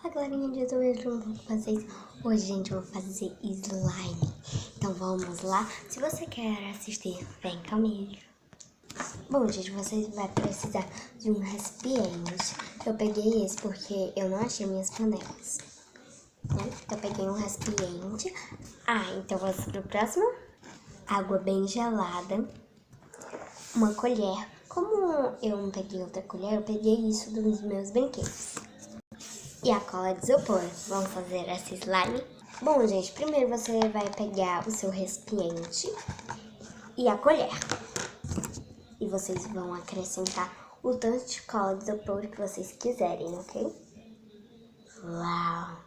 Fala galerinha de YouTube, eu vou com vocês. Hoje, gente, eu vou fazer slime. Então vamos lá. Se você quer assistir, vem comigo. Bom, gente, vocês vão precisar de um recipiente. Eu peguei esse porque eu não achei minhas panelas, né? Então eu peguei um recipiente. Então vamos pro próximo. Água bem gelada. Uma colher. Como eu não peguei outra colher, eu peguei isso dos meus brinquedos. E a cola de isopor. Vamos fazer essa slime? Bom, gente, primeiro você vai pegar o seu recipiente e a colher. E vocês vão acrescentar o tanto de cola de isopor que vocês quiserem, ok? Uau!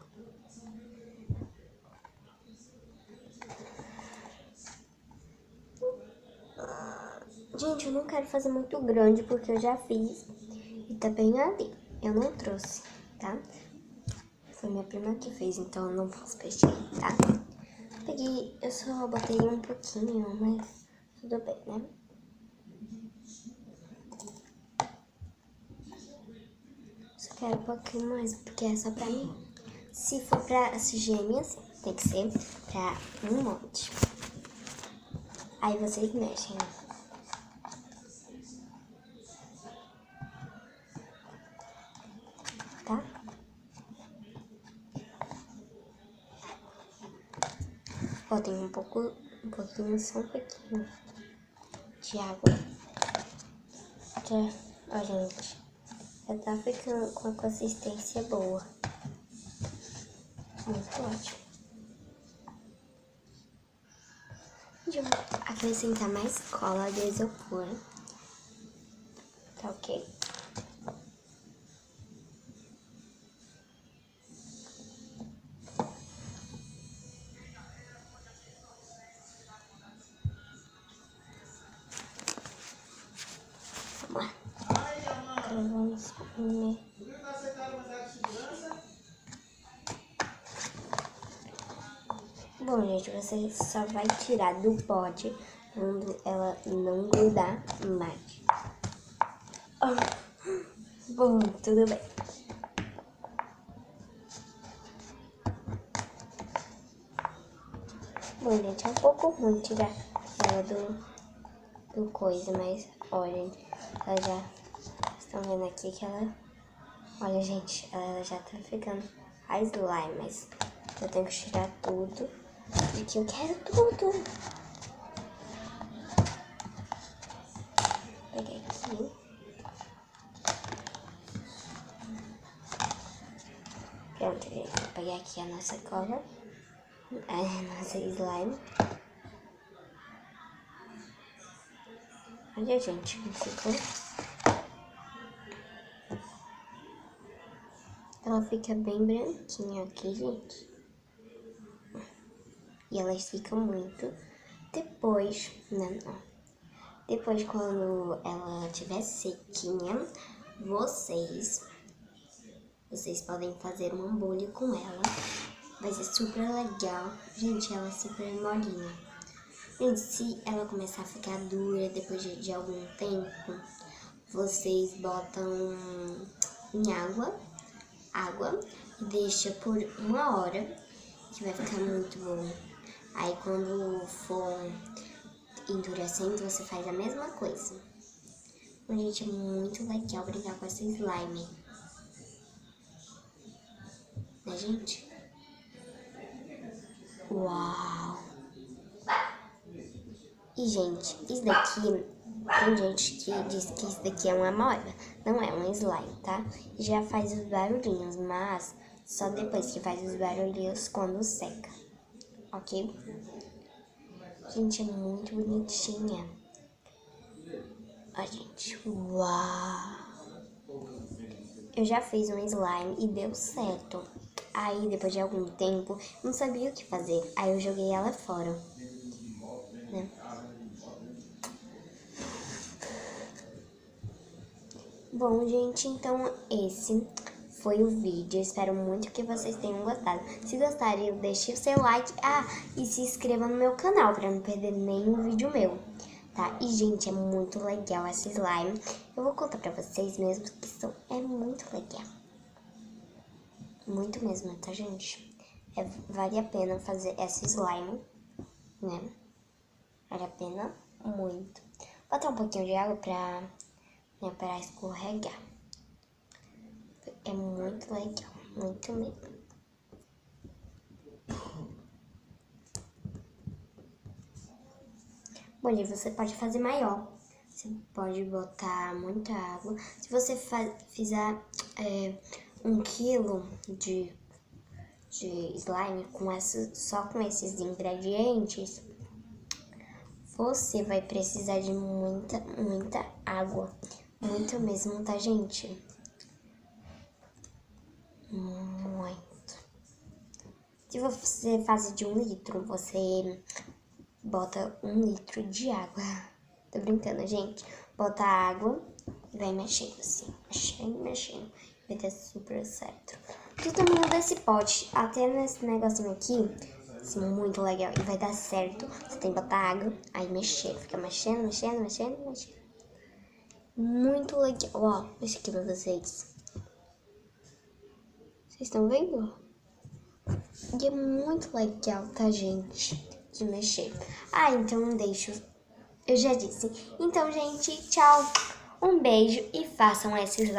Gente, eu não quero fazer muito grande porque eu já fiz e tá bem ali. Eu não trouxe, tá? Foi minha prima que fez, então eu não posso peixar, tá? Peguei, eu só botei um pouquinho, mas tudo bem, né? Só quero um pouquinho mais, porque é só pra mim. Se for pra as gêmeas, tem que ser pra um monte. Aí vocês mexem, né? Tá? Botem um pouquinho, só um pouquinho de água. Ó, gente, já tá ficando com a consistência boa. Muito ótimo. Eu vou acrescentar mais cola de isopor. Tá ok? Vamos lá. Agora vamos comer. Bom, gente, você só vai tirar do pote quando ela não grudar mais. Bom, tudo bem. Bom, gente, é um pouco ruim tirar ela do coisa, mas olha, ela já... Estão vendo aqui que ela... Olha, gente, ela já tá ficando a slime, mas eu tenho que tirar tudo, porque eu quero tudo. Peguei aqui. Pronto, gente, vou pegar aqui a nossa cola, a nossa slime. Olha, gente, como ficou. Ela fica bem branquinha aqui, gente. E elas ficam muito depois, né? Depois, quando ela estiver sequinha, vocês podem fazer um molho com ela. Vai ser super legal. Gente, ela é super molinha. Gente, se ela começar a ficar dura depois de algum tempo, vocês botam em água e deixa por 1 hora, que vai ficar muito bom. Aí quando for endurecendo, você faz a mesma coisa. Bom, gente, é muito legal brincar com essa slime. Né, gente? Uau! E, gente, isso daqui, tem gente que diz que isso daqui é uma moeda. Não é um slime, tá? E já faz os barulhinhos, mas só depois que faz os barulhinhos quando seca. Ok? Gente, é muito bonitinha. Ó, gente, uau! Eu já fiz um slime e deu certo. Aí, depois de algum tempo, não sabia o que fazer. Aí eu joguei ela fora, né? Bom, gente, então esse foi o vídeo. Espero muito que vocês tenham gostado. Se gostarem, deixe o seu like. E se inscreva no meu canal para não perder nenhum vídeo meu, tá? E, gente, é muito legal essa slime. Eu vou contar pra vocês mesmo que é muito legal. muito mesmo, tá, gente? Vale a pena fazer essa slime, né? Vale a pena muito. Botar um pouquinho de água pra escorregar. É muito legal, muito mesmo. Bom, e você pode fazer maior. Você pode botar muita água. Se você fizer 1 quilo de slime só com esses ingredientes, você vai precisar de muita água. Muito mesmo, tá, gente? Muito. Se você faz de 1 litro, você bota 1 litro de água. Tô brincando, gente. Bota água e vai mexendo assim. Mexendo. Vai dar super certo. Do tamanho desse pote, até nesse negocinho aqui, assim, muito legal. E vai dar certo. Você tem que botar água, aí mexer. Fica mexendo. Muito legal. Ó, esse aqui pra vocês. Vocês estão vendo? E é muito legal, tá, gente? De mexer. Ah, então deixo. Eu já disse. Então, gente, tchau. Um beijo e façam esses